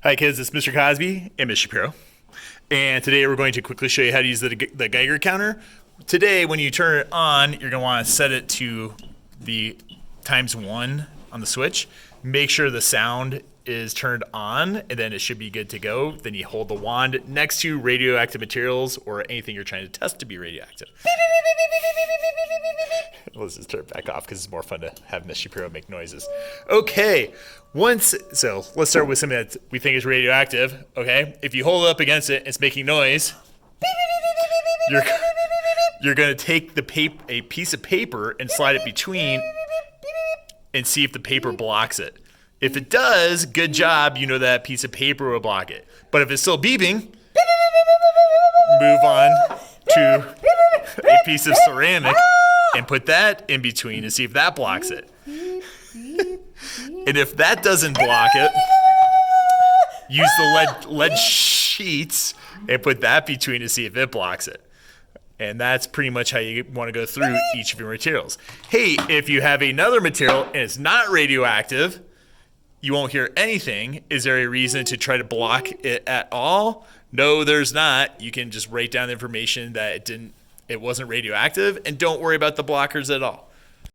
Hi kids, it's Mr. Cosby and Ms. Shapiro. And today we're going to quickly show you how to use the Geiger counter. Today when you turn it on, you're going to want to set it to the ×1 on the switch. Make sure the sound is turned on and then it should be good to go. Then you hold the wand next to radioactive materials or anything you're trying to test to be radioactive. Let's just turn it back off because it's more fun to have Miss Shapiro make noises. Okay, so let's start with something that we think is radioactive. Okay, if you hold it up against it, it's making noise. You're going to take a piece of paper and slide it between and see if the paper blocks it. If it does, good job, you know that piece of paper will block it. But if it's still beeping, move on to a piece of ceramic and put that in between and see if that blocks it. And if that doesn't block it, use the lead sheets and put that between to see if it blocks it. And that's pretty much how you want to go through each of your materials. Hey, if you have another material and it's not radioactive, you won't hear anything. Is there a reason to try to block it at all? No, there's not. You can just write down the information that it wasn't radioactive and don't worry about the blockers at all.